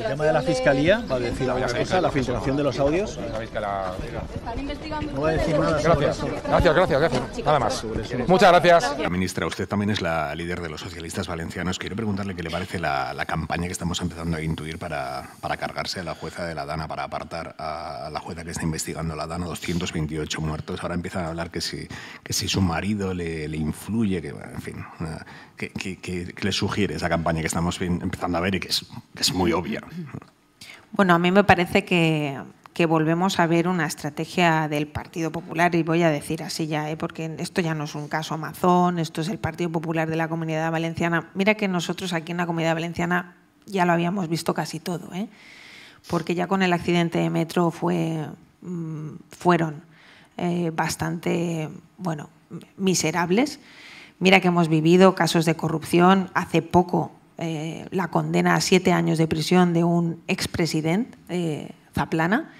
El tema de la Fiscalía, va a decir alguna cosa, la filtración de los audios. No va a decir nada sobre eso. Gracias. Nada más. Muchas gracias. La ministra, usted también es la líder de los socialistas valencianos. Quiero preguntarle qué le parece la campaña que estamos empezando a intuir para cargarse a la jueza de la Dana, para apartar a la jueza que está investigando la Dana, 228 muertos. Ahora empiezan a hablar que si su marido le influye, que en fin, ¿qué le sugiere esa campaña que estamos empezando a ver y que es muy obvia? Bueno, a mí me parece que volvemos a ver una estrategia del Partido Popular, y voy a decir así ya, porque esto ya no es un caso Amazon, esto es el Partido Popular de la Comunidad Valenciana. Mira que nosotros aquí en la Comunidad Valenciana ya lo habíamos visto casi todo, porque ya con el accidente de metro fueron bastante, miserables. Mira que hemos vivido casos de corrupción. Hace poco la condena a 7 años de prisión de un expresidente, Zaplana,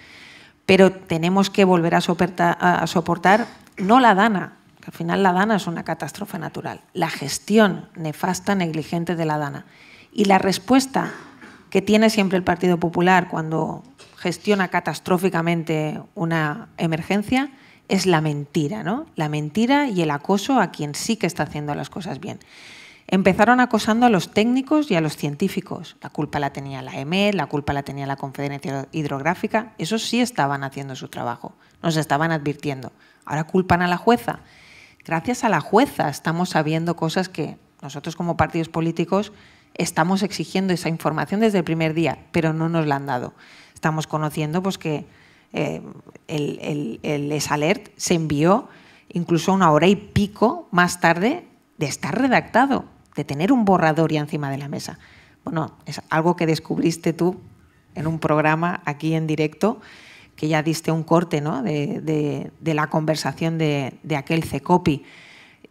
pero tenemos que volver a soportar no la Dana, que al final la Dana es una catástrofe natural, la gestión nefasta, negligente de la Dana. Y la respuesta que tiene siempre el Partido Popular cuando gestiona catastróficamente una emergencia es la mentira, ¿no? La mentira y el acoso a quien sí que está haciendo las cosas bien. Empezaron acosando a los técnicos y a los científicos. La culpa la tenía la EMET, la culpa la tenía la Confederación Hidrográfica. Esos sí estaban haciendo su trabajo, nos estaban advirtiendo. Ahora culpan a la jueza. Gracias a la jueza estamos sabiendo cosas que nosotros como partidos políticos estamos exigiendo esa información desde el primer día, pero no nos la han dado. Estamos conociendo que el ESALERT se envió incluso 1 hora y pico más tarde de estar redactado, de tener un borrador ya encima de la mesa. Bueno, es algo que descubriste tú en un programa aquí en directo, que ya diste un corte, ¿no?, de la conversación de aquel CECOPI.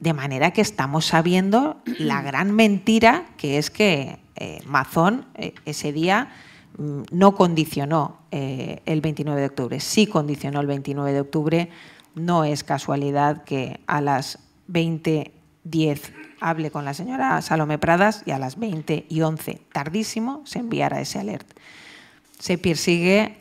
De manera que estamos sabiendo la gran mentira que es que Mazón ese día no condicionó el 29 de octubre. Sí condicionó el 29 de octubre. No es casualidad que a las 20:10 hable con la señora Salomé Pradas y a las 20:11, tardísimo, se enviara ese alert. Se persigue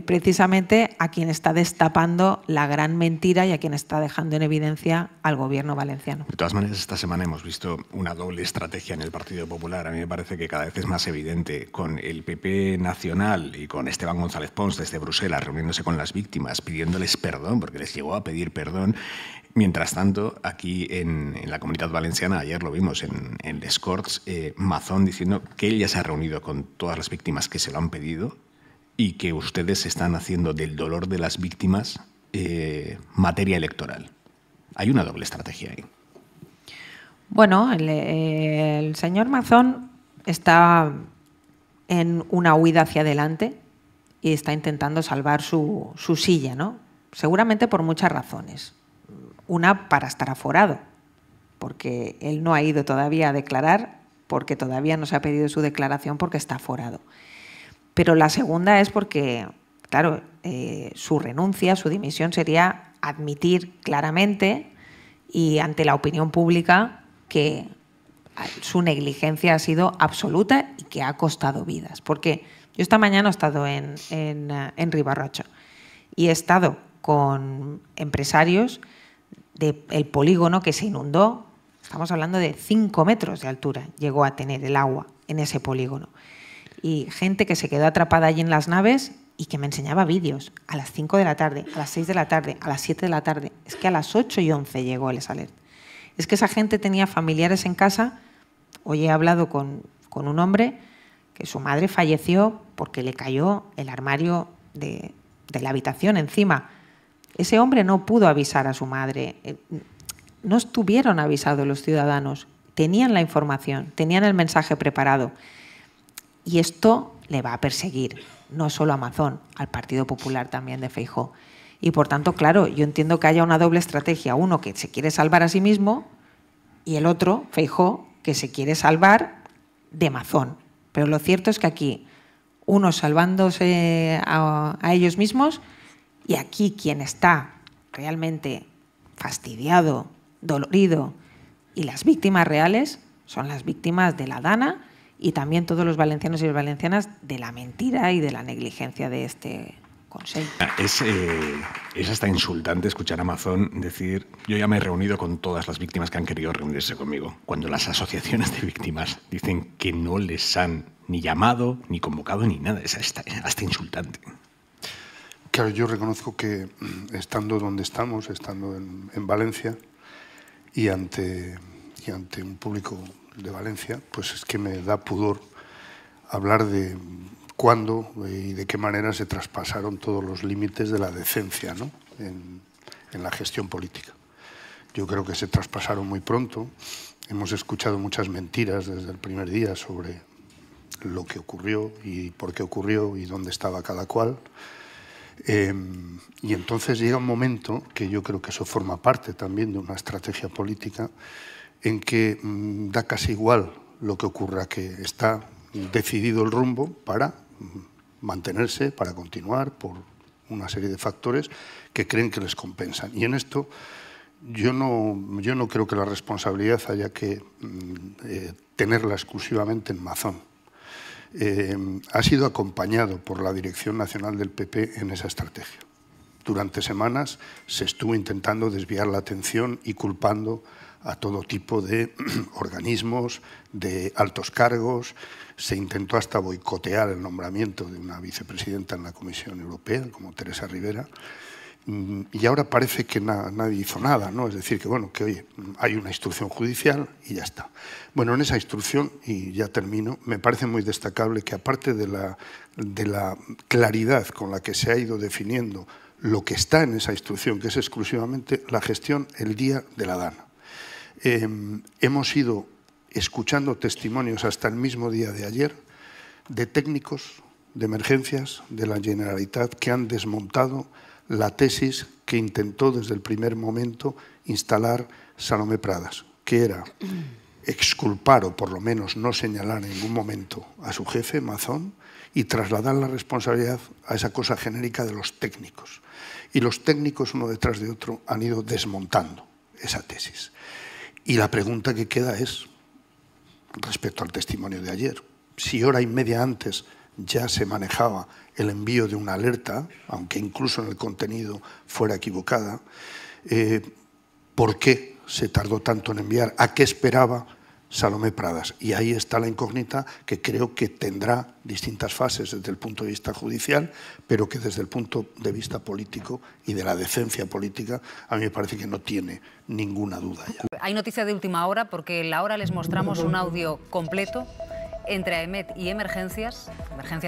precisamente a quien está destapando la gran mentira y a quien está dejando en evidencia al gobierno valenciano. De todas maneras, esta semana hemos visto una doble estrategia en el Partido Popular. A mí me parece que cada vez es más evidente, con el PP nacional y con Esteban González Pons desde Bruselas reuniéndose con las víctimas, pidiéndoles perdón, porque les llegó a pedir perdón. Mientras tanto, aquí en la Comunidad Valenciana, ayer lo vimos en Les Corts, Mazón diciendo que él ya se ha reunido con todas las víctimas que se lo han pedido y que ustedes están haciendo del dolor de las víctimas materia electoral. Hay una doble estrategia ahí. Bueno, el señor Mazón está en una huida hacia adelante y está intentando salvar su silla, ¿no? Seguramente por muchas razones. Una, para estar aforado, porque él no ha ido todavía a declarar, porque todavía no se ha pedido su declaración porque está aforado. Pero la segunda es porque, claro, su renuncia, su dimisión sería admitir claramente y ante la opinión pública que su negligencia ha sido absoluta y que ha costado vidas. Porque yo esta mañana he estado en Ribarrocha y he estado con empresarios del polígono que se inundó. Estamos hablando de 5 metros de altura, llegó a tener el agua en ese polígono. Y gente que se quedó atrapada allí en las naves y que me enseñaba vídeos a las 5 de la tarde, a las 6 de la tarde, a las 7 de la tarde. Es que a las 8:11 llegó el ESALERT. Es que esa gente tenía familiares en casa. Hoy he hablado con un hombre que su madre falleció porque le cayó el armario de la habitación encima. Ese hombre no pudo avisar a su madre. No estuvieron avisados los ciudadanos. Tenían la información, tenían el mensaje preparado. Y esto le va a perseguir, no solo a Mazón, al Partido Popular también de Feijóo. Y por tanto, claro, yo entiendo que haya una doble estrategia. Uno que se quiere salvar a sí mismo y el otro, Feijóo, que se quiere salvar de Mazón. Pero lo cierto es que aquí, unos salvándose a ellos mismos y aquí quien está realmente fastidiado, dolorido y las víctimas reales son las víctimas de la Dana y también todos los valencianos y las valencianas de la mentira y de la negligencia de este Consejo. Es hasta insultante escuchar a Mazón decir: yo ya me he reunido con todas las víctimas que han querido reunirse conmigo, cuando las asociaciones de víctimas dicen que no les han ni llamado, ni convocado, ni nada. Es hasta insultante. Claro, yo reconozco que estando donde estamos, estando en Valencia y ante un público de Valencia, pues es que me da pudor hablar de cuándo y de qué manera se traspasaron todos los límites de la decencia, ¿no?, en la gestión política. Yo creo que se traspasaron muy pronto. Hemos escuchado muchas mentiras desde el primer día sobre lo que ocurrió y por qué ocurrió y dónde estaba cada cual. Y entonces llega un momento, que yo creo que eso forma parte también de una estrategia política, en que da casi igual lo que ocurra, que está decidido el rumbo para mantenerse, para continuar, por una serie de factores que creen que les compensan. Y en esto yo no creo que la responsabilidad haya que tenerla exclusivamente en Mazón. Ha sido acompañado por la Dirección Nacional del PP en esa estrategia. Durante semanas se estuvo intentando desviar la atención y culpando a todo tipo de organismos, de altos cargos. Se intentó hasta boicotear el nombramiento de una vicepresidenta en la Comisión Europea, como Teresa Rivera, y ahora parece que nadie hizo nada, ¿no? Es decir, que bueno, que oye, hay una instrucción judicial y ya está. Bueno, en esa instrucción, y ya termino, me parece muy destacable que, aparte de la claridad con la que se ha ido definiendo lo que está en esa instrucción, que es exclusivamente la gestión el día de la Dana, hemos ido escuchando testimonios hasta el mismo día de ayer de técnicos de emergencias de la Generalitat que han desmontado la tesis que intentó desde el primer momento instalar Salomé Pradas, que era exculpar o por lo menos no señalar en ningún momento a su jefe, Mazón, y trasladar la responsabilidad a esa cosa genérica de los técnicos. Y los técnicos, uno detrás de otro, han ido desmontando esa tesis. Y la pregunta que queda es, respecto al testimonio de ayer, si hora y media antes ya se manejaba el envío de una alerta, aunque incluso en el contenido fuera equivocada, ¿por qué se tardó tanto en enviar? ¿A qué esperaba Salomé Pradas? Y ahí está la incógnita, que creo que tendrá distintas fases desde el punto de vista judicial, pero que desde el punto de vista político y de la decencia política, a mí me parece que no tiene ninguna duda ya. Hay noticia de última hora, porque en la hora les mostramos un audio completo entre AEMET y Emergencias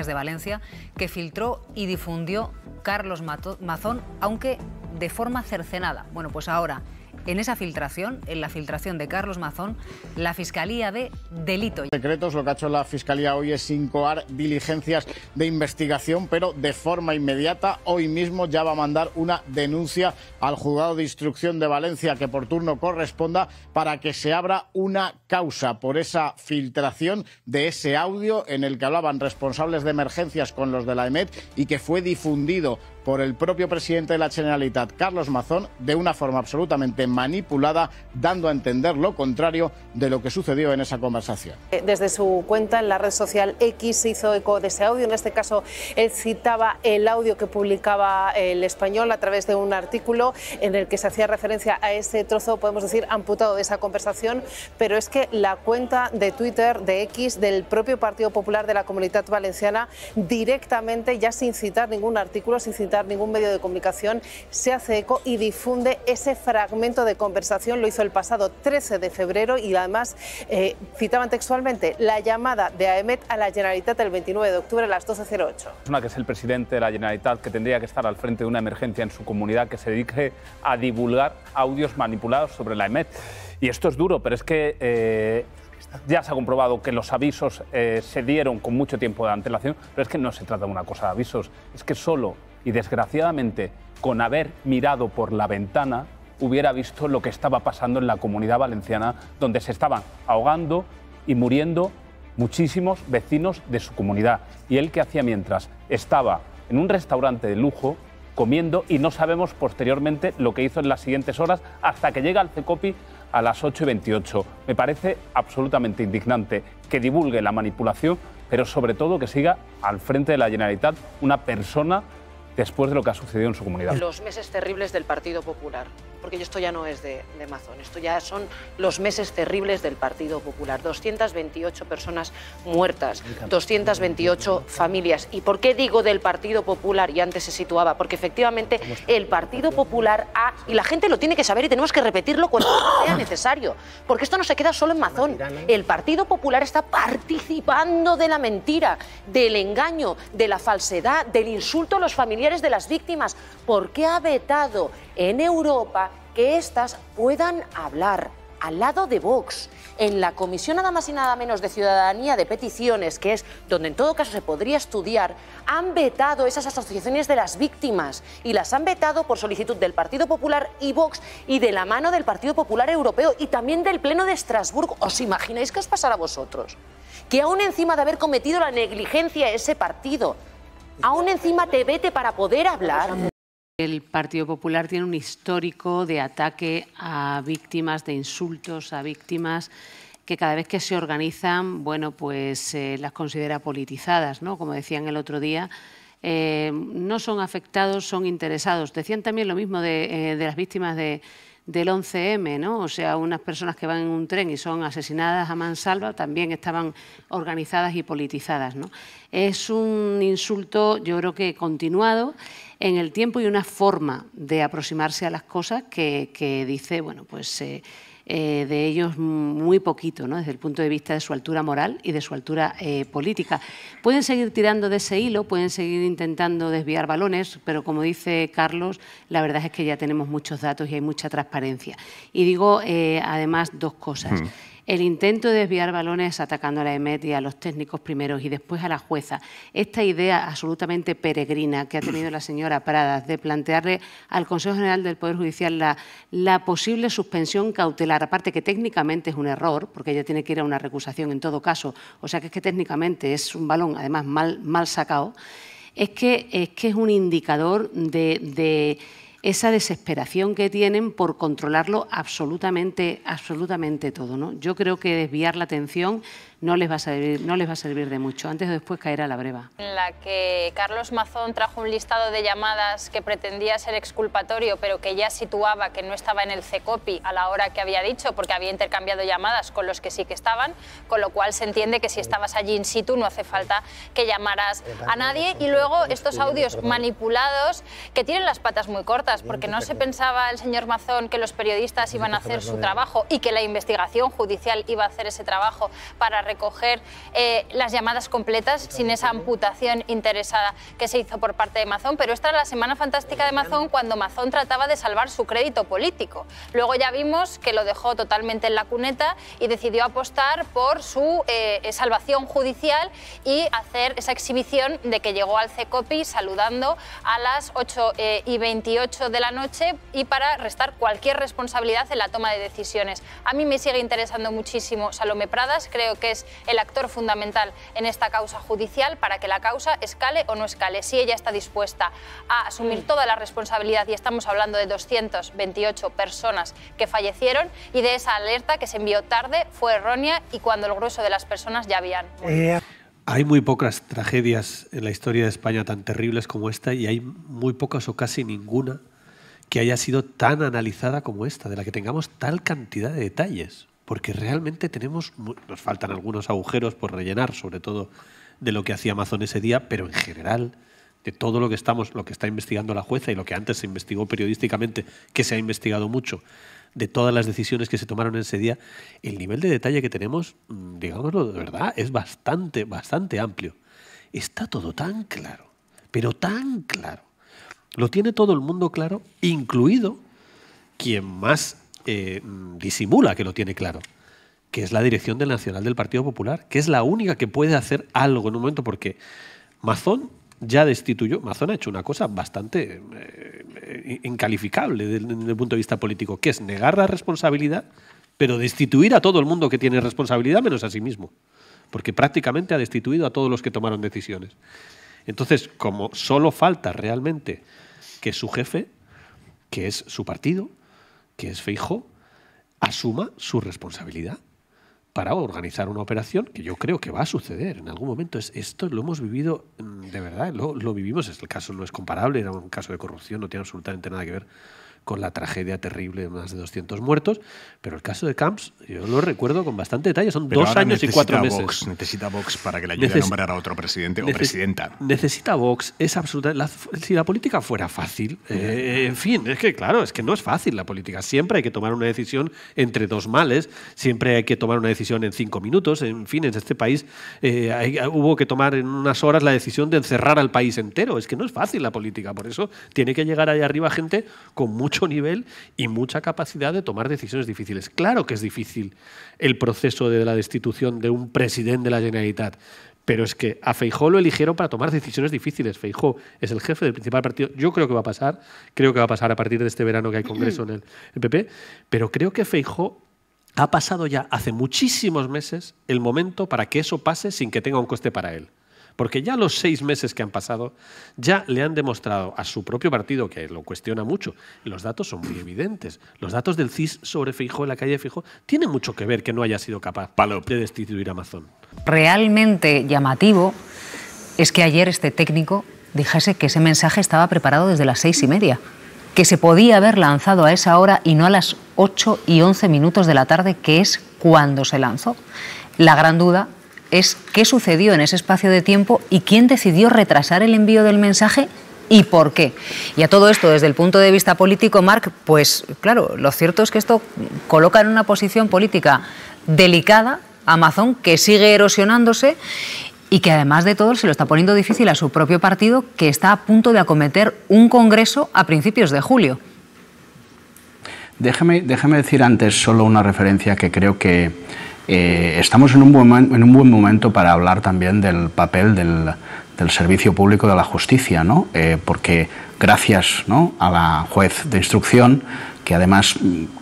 de Valencia, que filtró y difundió Carlos Mazón, aunque de forma cercenada. Bueno, pues ahora, en esa filtración, en la filtración de Carlos Mazón, la Fiscalía ve delito. Secretos, lo que ha hecho la Fiscalía hoy es incoar diligencias de investigación, pero de forma inmediata. Hoy mismo ya va a mandar una denuncia al Juzgado de Instrucción de Valencia, que por turno corresponda, para que se abra una causa por esa filtración de ese audio en el que hablaban responsables de emergencias con los de la AEMET y que fue difundido por el propio presidente de la Generalitat, Carlos Mazón, de una forma absolutamente manipulada, dando a entender lo contrario de lo que sucedió en esa conversación. Desde su cuenta en la red social X se hizo eco de ese audio. En este caso, él citaba el audio que publicaba El Español a través de un artículo en el que se hacía referencia a ese trozo, podemos decir, amputado de esa conversación, pero es que la cuenta de Twitter de X del propio Partido Popular de la Comunitat Valenciana, directamente, ya sin citar ningún artículo, sin citar ningún medio de comunicación, se hace eco y difunde ese fragmento de conversación. Lo hizo el pasado 13 de febrero y además citaban textualmente la llamada de AEMET a la Generalitat el 29 de octubre a las 12:08. Una que es el presidente de la Generalitat, que tendría que estar al frente de una emergencia en su comunidad, que se dedique a divulgar audios manipulados sobre la AEMET. Y esto es duro, pero es que ya se ha comprobado que los avisos se dieron con mucho tiempo de antelación, pero es que no se trata de una cosa de avisos, es que solo y desgraciadamente con haber mirado por la ventana hubiera visto lo que estaba pasando en la Comunidad Valenciana, donde se estaban ahogando y muriendo muchísimos vecinos de su comunidad. Y él, ¿qué hacía mientras? Estaba en un restaurante de lujo comiendo, y no sabemos posteriormente lo que hizo en las siguientes horas, hasta que llega al CECOPI a las 8:28. Me parece absolutamente indignante que divulgue la manipulación, pero sobre todo que siga al frente de la Generalitat una persona después de lo que ha sucedido en su comunidad. Los meses terribles del Partido Popular, porque esto ya no es de Mazón, esto ya son los meses terribles del Partido Popular. 228 personas muertas, 228 familias. ¿Y por qué digo del Partido Popular? Y antes se situaba, porque efectivamente el Partido Popular ha... Y la gente lo tiene que saber y tenemos que repetirlo cuando sea necesario, porque esto no se queda solo en Mazón. El Partido Popular está participando de la mentira, del engaño, de la falsedad, del insulto a los familiares de las víctimas, porque ha vetado en Europa que éstas puedan hablar al lado de Vox en la Comisión nada más y nada menos de Ciudadanía de Peticiones, que es donde en todo caso se podría estudiar. Han vetado esas asociaciones de las víctimas y las han vetado por solicitud del Partido Popular y Vox y de la mano del Partido Popular Europeo y también del Pleno de Estrasburgo. ¿Os imagináis qué os pasará a vosotros? Que aún encima de haber cometido la negligencia ese partido, aún encima te vete para poder hablar. El Partido Popular tiene un histórico de ataque a víctimas, de insultos a víctimas, que cada vez que se organizan, bueno, pues las considera politizadas, ¿no? Como decían el otro día, no son afectados, son interesados. Decían también lo mismo de las víctimas del 11M, ¿no? O sea, unas personas que van en un tren y son asesinadas a mansalva también estaban organizadas y politizadas, ¿no? Es un insulto, yo creo que continuado en el tiempo y una forma de aproximarse a las cosas que dice, bueno, pues de ellos muy poquito, ¿no? Desde el punto de vista de su altura moral y de su altura política. Pueden seguir tirando de ese hilo, pueden seguir intentando desviar balones, pero como dice Carlos, la verdad es que ya tenemos muchos datos y hay mucha transparencia. Y digo, además, dos cosas. El intento de desviar balones atacando a la EMET y a los técnicos primeros y después a la jueza. Esta idea absolutamente peregrina que ha tenido la señora Pradas de plantearle al Consejo General del Poder Judicial la posible suspensión cautelar, aparte que técnicamente es un error, porque ella tiene que ir a una recusación en todo caso, o sea que es que técnicamente es un balón además mal sacado, es que es un indicador de esa desesperación que tienen por controlarlo absolutamente todo, ¿no? Yo creo que desviar la atención no les va a servir de mucho. Antes o después caerá la breva. En la que Carlos Mazón trajo un listado de llamadas que pretendía ser exculpatorio, pero que ya situaba que no estaba en el CECOPI a la hora que había dicho, porque había intercambiado llamadas con los que sí que estaban, con lo cual se entiende que si estabas allí in situ no hace falta que llamaras a nadie. Y luego estos audios manipulados que tienen las patas muy cortas, porque no se pensaba el señor Mazón que los periodistas iban a hacer su trabajo y que la investigación judicial iba a hacer ese trabajo para recoger las llamadas completas sin esa amputación interesada que se hizo por parte de Mazón. Pero esta era la semana fantástica de Mazón, cuando Mazón trataba de salvar su crédito político. Luego ya vimos que lo dejó totalmente en la cuneta y decidió apostar por su salvación judicial y hacer esa exhibición de que llegó al CECOPI saludando a las 8:28 de la noche y para restar cualquier responsabilidad en la toma de decisiones. A mí me sigue interesando muchísimo Salomé Pradas, creo que es el actor fundamental en esta causa judicial para que la causa escale o no escale. Si ella está dispuesta a asumir toda la responsabilidad, y estamos hablando de 228 personas que fallecieron, y de esa alerta que se envió tarde, fue errónea y cuando el grueso de las personas ya habían muerto. Hay muy pocas tragedias en la historia de España tan terribles como esta, y hay muy pocas o casi ninguna que haya sido tan analizada como esta, de la que tengamos tal cantidad de detalles. Porque realmente nos faltan algunos agujeros por rellenar, sobre todo de lo que hacía Mazón ese día, pero en general, de todo lo que está investigando la jueza y lo que antes se investigó periodísticamente, que se ha investigado mucho, de todas las decisiones que se tomaron ese día, el nivel de detalle que tenemos, digámoslo de verdad, es bastante amplio. Está todo tan claro, pero tan claro. Lo tiene todo el mundo claro, incluido quien más disimula que lo tiene claro, que es la dirección del Nacional del Partido Popular, que es la única que puede hacer algo en un momento, porque Mazón ya destituyó. Mazón ha hecho una cosa bastante incalificable desde el punto de vista político, que es negar la responsabilidad, pero destituir a todo el mundo que tiene responsabilidad menos a sí mismo, porque prácticamente ha destituido a todos los que tomaron decisiones. Entonces, como solo falta realmente que su jefe, que es su partido, que es Feijóo, asuma su responsabilidad para organizar una operación que yo creo que va a suceder en algún momento. Esto lo hemos vivido, de verdad, lo vivimos. El caso no es comparable, era un caso de corrupción, no tiene absolutamente nada que ver con la tragedia terrible de más de 200 muertos, pero el caso de Camps yo lo recuerdo con bastante detalle, son 2 años y 4 meses. Necesita Vox para que le ayude a nombrar a otro presidente o presidenta. Necesita Vox, es absolutamente... Si la política fuera fácil, en fin, es que claro, es que no es fácil la política, siempre hay que tomar una decisión entre 2 males, siempre hay que tomar una decisión en 5 minutos, en fin, en este país hubo que tomar en unas horas la decisión de encerrar al país entero, es que no es fácil la política, por eso tiene que llegar ahí arriba gente con mucho nivel y mucha capacidad de tomar decisiones difíciles. Claro que es difícil el proceso de la destitución de un presidente de la Generalitat, pero es que a Feijóo lo eligieron para tomar decisiones difíciles. Feijóo es el jefe del principal partido. Yo creo que va a pasar a partir de este verano que hay congreso en el PP, pero creo que Feijóo ha pasado ya hace muchísimos meses el momento para que eso pase sin que tenga un coste para él. Porque ya los 6 meses que han pasado ya le han demostrado a su propio partido, que lo cuestiona mucho, y los datos son muy evidentes. Los datos del CIS sobre Feijóo, en la calle de Feijóo, tienen mucho que ver que no haya sido capaz de destituir a Mazón. Realmente llamativo es que ayer este técnico dijese que ese mensaje estaba preparado desde las 6:30, que se podía haber lanzado a esa hora y no a las 8:11 de la tarde, que es cuando se lanzó. La gran duda es qué sucedió en ese espacio de tiempo y quién decidió retrasar el envío del mensaje y por qué. Y a todo esto, desde el punto de vista político, Marc, pues claro, lo cierto es que esto coloca en una posición política delicada a Mazón, que sigue erosionándose y que además de todo se lo está poniendo difícil a su propio partido, que está a punto de acometer un congreso a principios de julio. Déjeme decir antes solo una referencia que creo que estamos en un buen momento para hablar también del papel del servicio público de la justicia, ¿no? Porque gracias, ¿no?, a la juez de instrucción, que además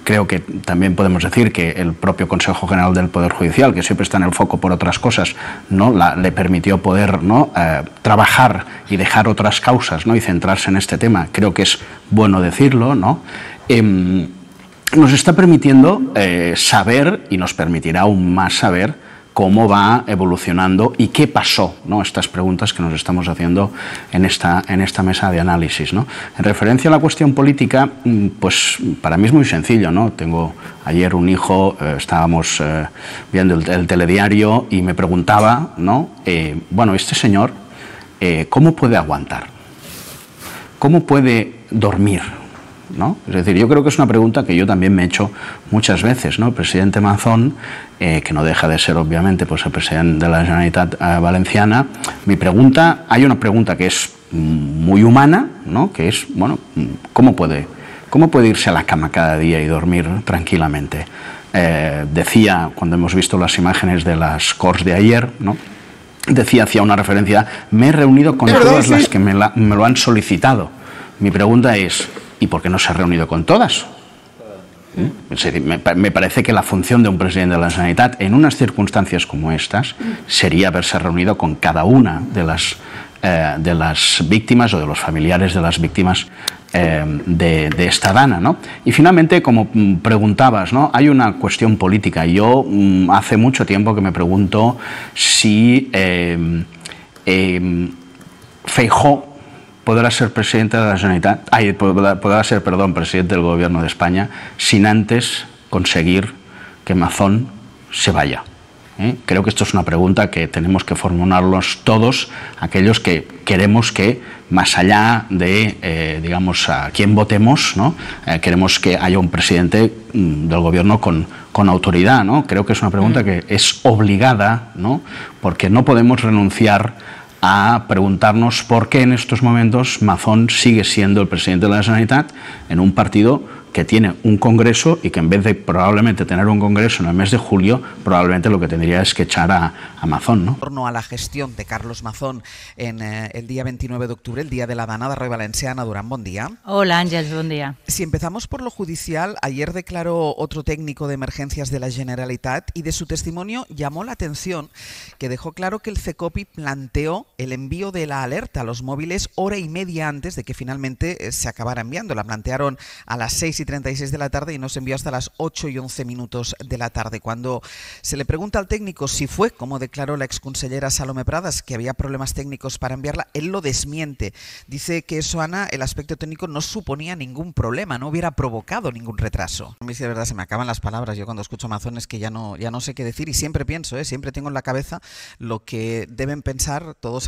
creo que también podemos decir que el propio Consejo General del Poder Judicial, que siempre está en el foco por otras cosas, ¿no?, le permitió poder, ¿no?, trabajar y dejar otras causas, ¿no?, y centrarse en este tema. Creo que es bueno decirlo, ¿no? Nos está permitiendo saber, y nos permitirá aún más saber, cómo va evolucionando y qué pasó, ¿no? Estas preguntas que nos estamos haciendo en esta mesa de análisis, ¿no? En referencia a la cuestión política, pues para mí es muy sencillo, ¿no? Tengo ayer un hijo, estábamos viendo el telediario y me preguntaba, ¿no? Bueno, este señor, ¿cómo puede aguantar? ¿Cómo puede dormir? ¿No? Es decir, yo creo que es una pregunta que yo también me he hecho muchas veces, ¿no? El presidente Mazón, que no deja de ser obviamente pues el presidente de la Generalitat Valenciana, hay una pregunta que es muy humana, ¿no?, que es, bueno, ¿cómo puede irse a la cama cada día y dormir tranquilamente? Decía, cuando hemos visto las imágenes de las Corts de ayer, ¿no?, hacía una referencia, me he reunido con todas las que me lo han solicitado. Mi pregunta es, ¿y por qué no se ha reunido con todas? Me parece que la función de un presidente de la Generalitat en unas circunstancias como estas sería haberse reunido con cada una de las víctimas o de los familiares de las víctimas de esta dana, ¿no? Y finalmente, como preguntabas, ¿no?, hay una cuestión política. Yo hace mucho tiempo que me pregunto si Feijóo podrá ser presidente de la Generalitat, podrá ser, presidente del Gobierno de España sin antes conseguir que Mazón se vaya. Creo que esto es una pregunta que tenemos que formularnos todos aquellos que queremos que, más allá de, digamos, a quién votemos, ¿no?, queremos que haya un presidente del Gobierno con autoridad, ¿no? Creo que es una pregunta que es obligada, ¿no?, porque no podemos renunciar a preguntarnos por qué en estos momentos Mazón sigue siendo el presidente de la Generalitat en un partido que tiene un congreso y que en vez de probablemente tener un congreso en el mes de julio, probablemente lo que tendría es que echar a Mazón, ¿no? En torno a la gestión de Carlos Mazón en el día 29 de octubre, el día de la Dana de Rey Valenciana. Durán, buen día. Hola, Ángels, buen día. Si empezamos por lo judicial, ayer declaró otro técnico de emergencias de la Generalitat y de su testimonio llamó la atención que dejó claro que el CECOPI planteó el envío de la alerta a los móviles hora y media antes de que finalmente se acabara enviando. La plantearon a las 6:30 6:36 de la tarde y nos envió hasta las 8:11 de la tarde. Cuando se le pregunta al técnico si fue, como declaró la exconsellera Salomé Pradas, que había problemas técnicos para enviarla, él lo desmiente. Dice que eso, Ana, el aspecto técnico no suponía ningún problema, no hubiera provocado ningún retraso. A mí, sí, de verdad, se me acaban las palabras. Yo cuando escucho a Mazón es que ya no sé qué decir, y siempre pienso, siempre tengo en la cabeza lo que deben pensar todos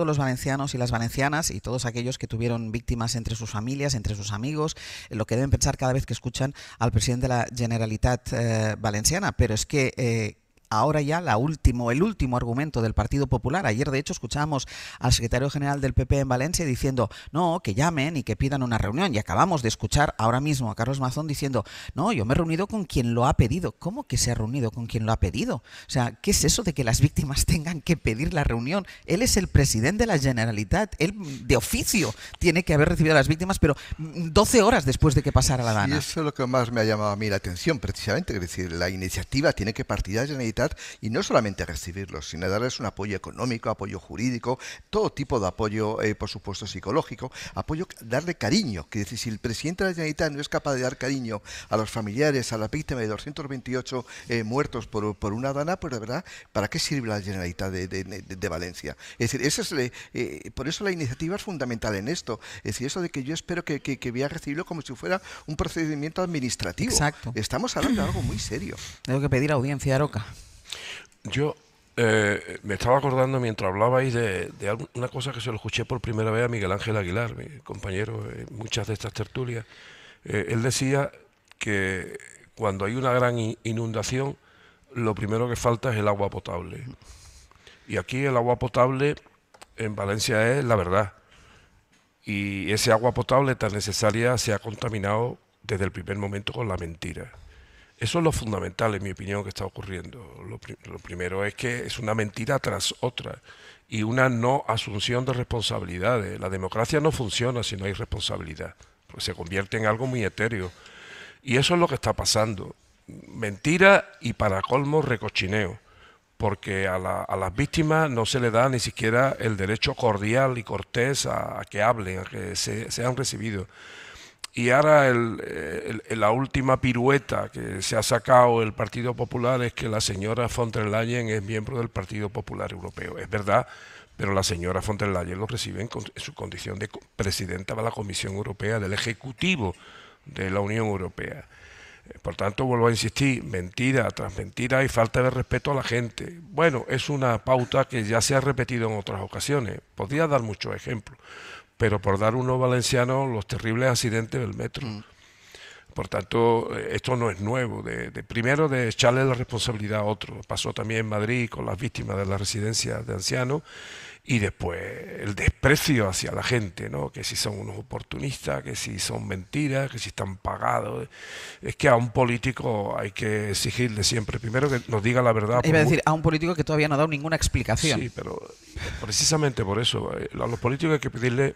los valencianos y las valencianas y todos aquellos que tuvieron víctimas entre sus familias, entre sus amigos, lo que deben pensar cada vez que escuchan al presidente de la Generalitat valenciana. Pero es que ahora ya el último argumento del Partido Popular. Ayer, de hecho, escuchábamos al secretario general del PP en Valencia diciendo no, que llamen y que pidan una reunión. Y acabamos de escuchar ahora mismo a Carlos Mazón diciendo no, yo me he reunido con quien lo ha pedido. ¿Cómo que se ha reunido con quien lo ha pedido? O sea, ¿qué es eso de que las víctimas tengan que pedir la reunión? Él es el presidente de la Generalitat. Él, de oficio, tiene que haber recibido a las víctimas, pero 12 horas después de que pasara la dana. Y eso es lo que más me ha llamado a mí la atención, precisamente. Es decir, la iniciativa tiene que partir de la Generalitat, y no solamente recibirlos, sino darles un apoyo económico, apoyo jurídico, todo tipo de apoyo, por supuesto, psicológico, apoyo, darle cariño. Que decir, si el presidente de la Generalitat no es capaz de dar cariño a los familiares, a la víctima de 228 muertos por una dana, pues de verdad, ¿para qué sirve la Generalitat de Valencia? Es decir, por eso la iniciativa es fundamental en esto. Es decir, eso de que yo espero que voy a recibirlo como si fuera un procedimiento administrativo. Exacto. Estamos hablando de algo muy serio. Tengo que pedir audiencia, Aroca. Yo me estaba acordando mientras hablabais de una cosa que se lo escuché por primera vez a Miguel Ángel Aguilar, mi compañero en muchas de estas tertulias. Él decía que cuando hay una gran inundación, lo primero que falta es el agua potable. Y aquí el agua potable en Valencia es la verdad. Y ese agua potable tan necesaria se ha contaminado desde el primer momento con la mentira. Eso es lo fundamental, en mi opinión, que está ocurriendo. Lo primero es que es una mentira tras otra y una no asunción de responsabilidades. La democracia no funciona si no hay responsabilidad, pues se convierte en algo muy etéreo. Y eso es lo que está pasando. Mentira y, para colmo, recochineo, porque a las víctimas no se le da ni siquiera el derecho cordial y cortés a que hablen, a que sean recibidos. Y ahora la última pirueta que se ha sacado el Partido Popular es que la señora von der Leyen es miembro del Partido Popular Europeo. Es verdad, pero la señora von der Leyen lo recibe en su condición de presidenta de la Comisión Europea, del Ejecutivo de la Unión Europea. Por tanto, vuelvo a insistir, mentira tras mentira y falta de respeto a la gente. Bueno, es una pauta que ya se ha repetido en otras ocasiones. Podría dar muchos ejemplos, pero por dar uno valenciano, los terribles accidentes del metro. Por tanto, esto no es nuevo. Primero, de echarle la responsabilidad a otro. Pasó también en Madrid con las víctimas de las residencias de ancianos. Y después el desprecio hacia la gente, ¿no? Que si son unos oportunistas, que si son mentiras, que si están pagados. Es que a un político hay que exigirle siempre, primero, que nos diga la verdad. Iba a decir, a un político que todavía no ha dado ninguna explicación. Sí, pero precisamente por eso, a los políticos hay que pedirle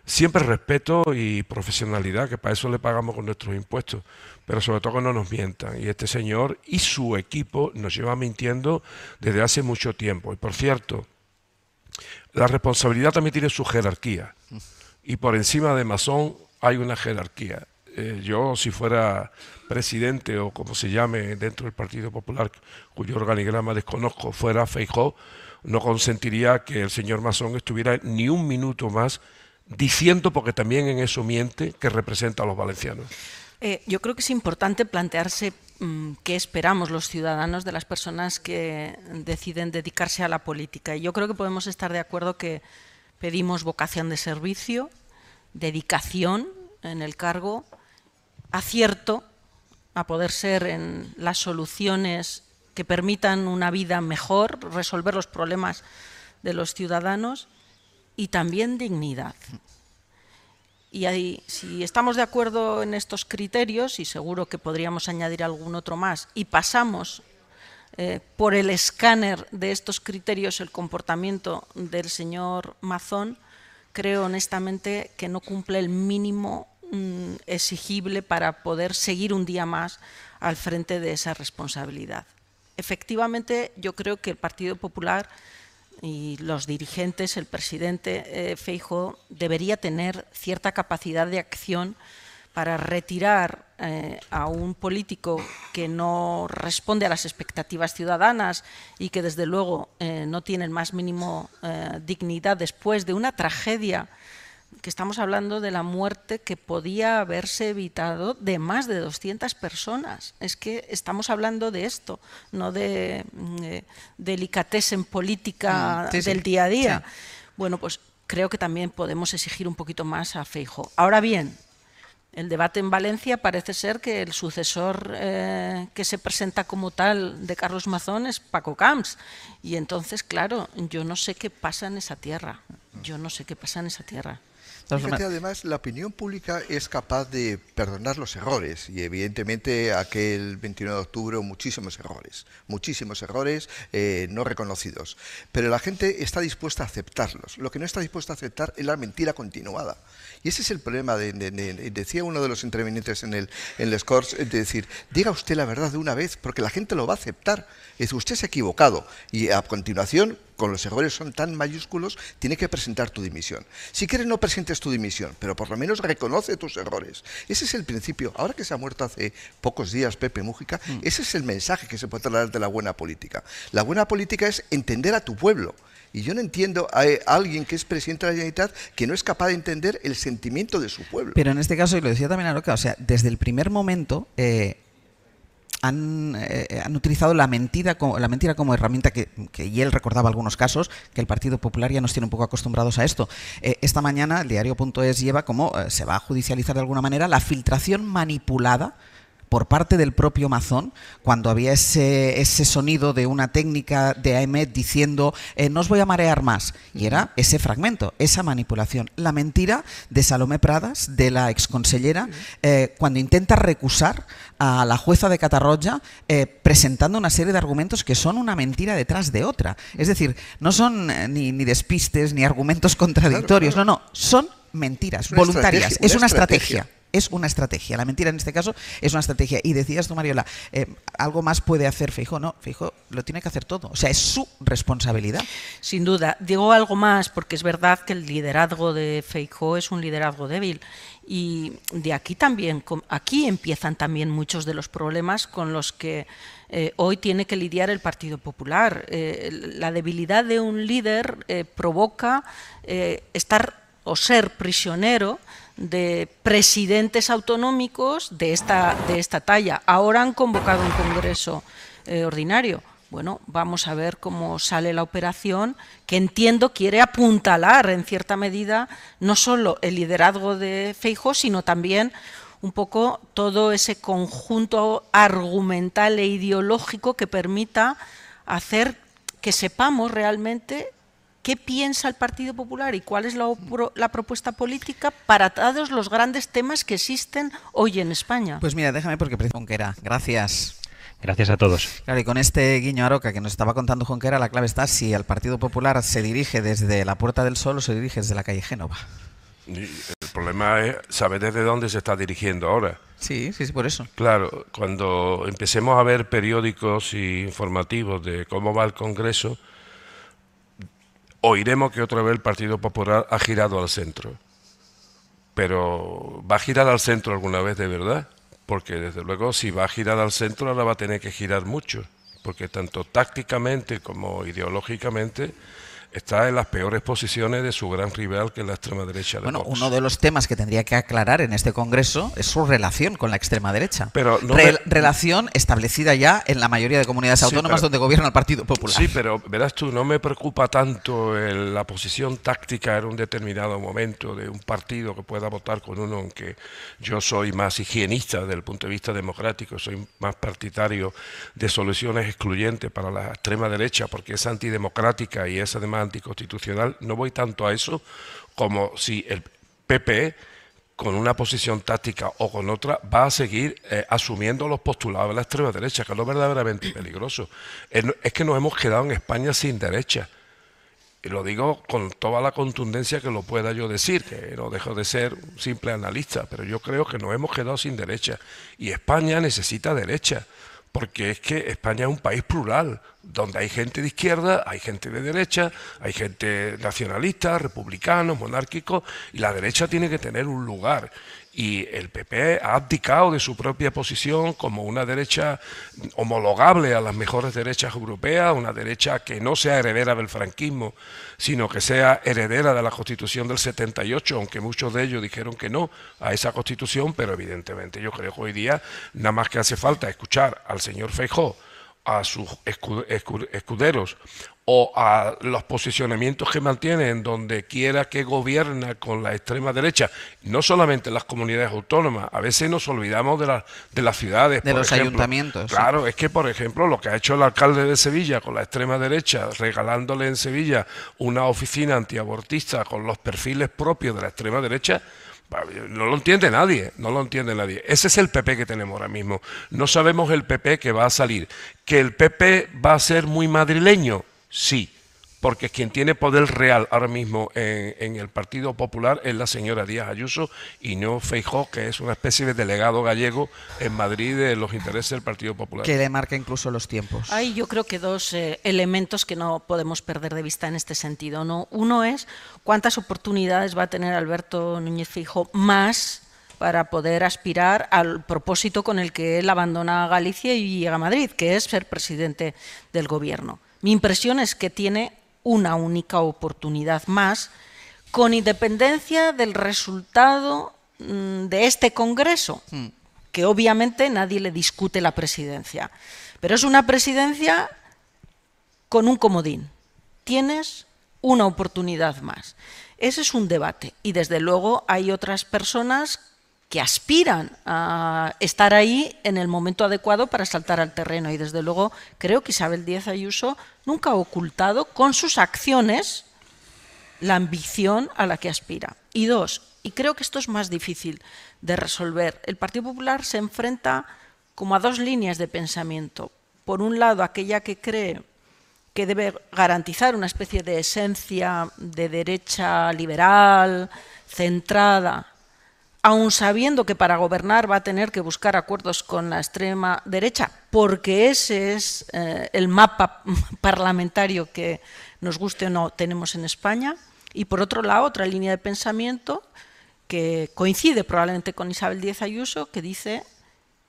siempre respeto y profesionalidad, que para eso le pagamos con nuestros impuestos, pero sobre todo que no nos mientan. Y este señor y su equipo nos lleva mintiendo desde hace mucho tiempo. Y por cierto, la responsabilidad también tiene su jerarquía, y por encima de Mazón hay una jerarquía. Yo, si fuera presidente o como se llame dentro del Partido Popular, cuyo organigrama desconozco, fuera Feijóo, no consentiría que el señor Mazón estuviera ni un minuto más diciendo, porque también en eso miente, que representa a los valencianos. Yo creo que es importante plantearse qué esperamos los ciudadanos de las personas que deciden dedicarse a la política. Y yo creo que podemos estar de acuerdo que pedimos vocación de servicio, dedicación en el cargo, acierto a poder ser en las soluciones que permitan una vida mejor, resolver los problemas de los ciudadanos, y también dignidad. Y ahí, si estamos de acuerdo en estos criterios, y seguro que podríamos añadir algún otro más, y pasamos por el escáner de estos criterios el comportamiento del señor Mazón, creo honestamente que no cumple el mínimo exigible para poder seguir un día más al frente de esa responsabilidad. Efectivamente, yo creo que el Partido Popular y los dirigentes, el presidente Feijóo, debería tener cierta capacidad de acción para retirar a un político que no responde a las expectativas ciudadanas y que desde luego no tiene el más mínimo dignidad después de una tragedia, que estamos hablando de la muerte que podía haberse evitado de más de 200 personas. Es que estamos hablando de esto, no de delicatessen política del día a día. Sí. Bueno, pues creo que también podemos exigir un poquito más a Feijóo. Ahora bien, el debate en Valencia parece ser que el sucesor que se presenta como tal de Carlos Mazón es Paco Camps. Y entonces, claro, yo no sé qué pasa en esa tierra. Yo no sé qué pasa en esa tierra. Fíjate, además, la opinión pública es capaz de perdonar los errores y evidentemente aquel 29 de octubre hubo muchísimos errores no reconocidos, pero la gente está dispuesta a aceptarlos. Lo que no está dispuesta a aceptar es la mentira continuada. Y ese es el problema, decía uno de los intervinientes en el Corts, de decir, diga usted la verdad de una vez, porque la gente lo va a aceptar. Es decir, usted se ha equivocado y a continuación, con los errores son tan mayúsculos, tiene que presentar tu dimisión. Si quieres no presentes tu dimisión, pero por lo menos reconoce tus errores. Ese es el principio. Ahora que se ha muerto hace pocos días Pepe Mújica, ese es el mensaje que se puede trasladar de la buena política. La buena política es entender a tu pueblo. Y yo no entiendo a alguien que es presidente de la Generalitat que no es capaz de entender el sentimiento de su pueblo. Pero en este caso, y lo decía también Aroca, o sea, desde el primer momento han utilizado la mentira como herramienta y él recordaba algunos casos que el Partido Popular ya nos tiene un poco acostumbrados a esto. Esta mañana el diario.es lleva como se va a judicializar de alguna manera la filtración manipulada por parte del propio Mazón, cuando había ese sonido de una técnica de AEMET diciendo no os voy a marear más, y era ese fragmento, esa manipulación. La mentira de Salomé Pradas, de la exconsellera, cuando intenta recusar a la jueza de Catarroja presentando una serie de argumentos que son una mentira detrás de otra. Es decir, no son ni despistes ni argumentos contradictorios, claro. No, son mentiras voluntarias, es una estrategia. Es una estrategia. La mentira en este caso es una estrategia. Y decías tú, Mariola, algo más puede hacer Feijóo. No, Feijóo lo tiene que hacer todo. O sea, es su responsabilidad. Sin duda. Digo algo más porque es verdad que el liderazgo de Feijóo es un liderazgo débil. Y de aquí también, aquí empiezan también muchos de los problemas con los que hoy tiene que lidiar el Partido Popular. La debilidad de un líder provoca estar o ser prisionero de presidentes autonómicos de esta talla. Ahora han convocado un congreso ordinario. Bueno, vamos a ver cómo sale la operación, que entiendo quiere apuntalar en cierta medida no solo el liderazgo de Feijóo, sino también un poco todo ese conjunto argumental e ideológico que permita hacer que sepamos realmente qué piensa el Partido Popular y cuál es la propuesta política para todos los grandes temas que existen hoy en España. Pues mira, déjame porque Junquera, gracias. Gracias a todos. Claro, y con este guiño a Aroca que nos estaba contando Junquera, la clave está si el Partido Popular se dirige desde la Puerta del Sol o se dirige desde la calle Génova. El problema es saber desde dónde se está dirigiendo ahora. Sí, por eso. Claro, cuando empecemos a ver periódicos y informativos de cómo va el Congreso, oiremos que otra vez el Partido Popular ha girado al centro. Pero ¿va a girar al centro alguna vez de verdad? Porque desde luego si va a girar al centro ahora va a tener que girar mucho, porque tanto tácticamente como ideológicamente está en las peores posiciones de su gran rival, que es la extrema derecha de Vox. Uno de los temas que tendría que aclarar en este Congreso es su relación con la extrema derecha. Pero relación establecida ya en la mayoría de comunidades autónomas donde gobierna el Partido Popular. Sí, pero verás tú, no me preocupa tanto la posición táctica en un determinado momento de un partido que pueda votar con uno, aunque yo soy más higienista desde el punto de vista democrático, soy más partidario de soluciones excluyentes para la extrema derecha, porque es antidemocrática y es además anticonstitucional. No voy tanto a eso como si el PP con una posición táctica o con otra va a seguir asumiendo los postulados de la extrema derecha, que es lo verdaderamente peligroso. Es que nos hemos quedado en España sin derecha. Y lo digo con toda la contundencia que lo pueda yo decir, que no dejo de ser un simple analista, pero yo creo que nos hemos quedado sin derecha. Y España necesita derecha, porque es que España es un país plural, donde hay gente de izquierda, hay gente de derecha, hay gente nacionalista, republicanos, monárquicos, y la derecha tiene que tener un lugar. Y el PP ha abdicado de su propia posición como una derecha homologable a las mejores derechas europeas, una derecha que no sea heredera del franquismo, sino que sea heredera de la Constitución del 78, aunque muchos de ellos dijeron que no a esa Constitución, pero evidentemente yo creo que hoy día nada más que hace falta escuchar al señor Feijóo, a sus escuderos o a los posicionamientos que mantiene en donde quiera que gobierna con la extrema derecha, no solamente en las comunidades autónomas, a veces nos olvidamos de las ciudades. De los ayuntamientos. Claro, es que por ejemplo lo que ha hecho el alcalde de Sevilla con la extrema derecha, regalándole en Sevilla una oficina antiabortista con los perfiles propios de la extrema derecha, no lo entiende nadie, no lo entiende nadie. Ese es el PP que tenemos ahora mismo. No sabemos el PP que va a salir. ¿Que el PP va a ser muy madrileño? Sí, porque quien tiene poder real ahora mismo en el Partido Popular es la señora Díaz Ayuso y no Feijóo, que es una especie de delegado gallego en Madrid de los intereses del Partido Popular. Que le marca incluso los tiempos. Hay yo creo que dos elementos que no podemos perder de vista en este sentido, ¿no? Uno es cuántas oportunidades va a tener Alberto Núñez Feijóo más para poder aspirar al propósito con el que él abandona Galicia y llega a Madrid, que es ser presidente del gobierno. Mi impresión es que tiene una única oportunidad más, con independencia del resultado de este Congreso, que obviamente nadie le discute la presidencia, pero es una presidencia con un comodín. Tienes una oportunidad más. Ese es un debate y desde luego hay otras personas que aspiran a estar ahí en el momento adecuado para saltar al terreno. Y desde luego creo que Isabel Díaz Ayuso nunca ha ocultado con sus acciones la ambición a la que aspira. Y dos, y creo que esto es más difícil de resolver, el Partido Popular se enfrenta como a dos líneas de pensamiento. Por un lado, aquella que cree que debe garantizar una especie de esencia de derecha liberal, centrada, aun sabiendo que para gobernar va a tener que buscar acuerdos con la extrema derecha, porque ese es el mapa parlamentario que, nos guste o no, tenemos en España. Y por otro lado, otra línea de pensamiento que coincide probablemente con Isabel Díaz Ayuso, que dice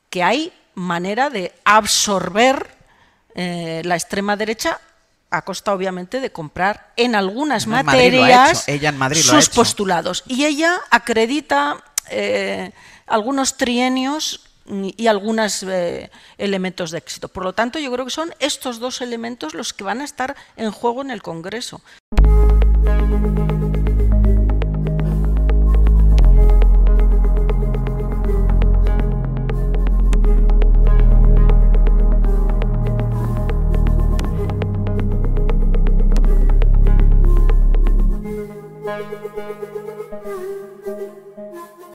que hay manera de absorber la extrema derecha a costa, obviamente, de comprar en algunas materias sus postulados. Y ella acredita algunos trienios y algunos elementos de éxito. Por lo tanto, yo creo que son estos dos elementos los que van a estar en juego en el Congreso.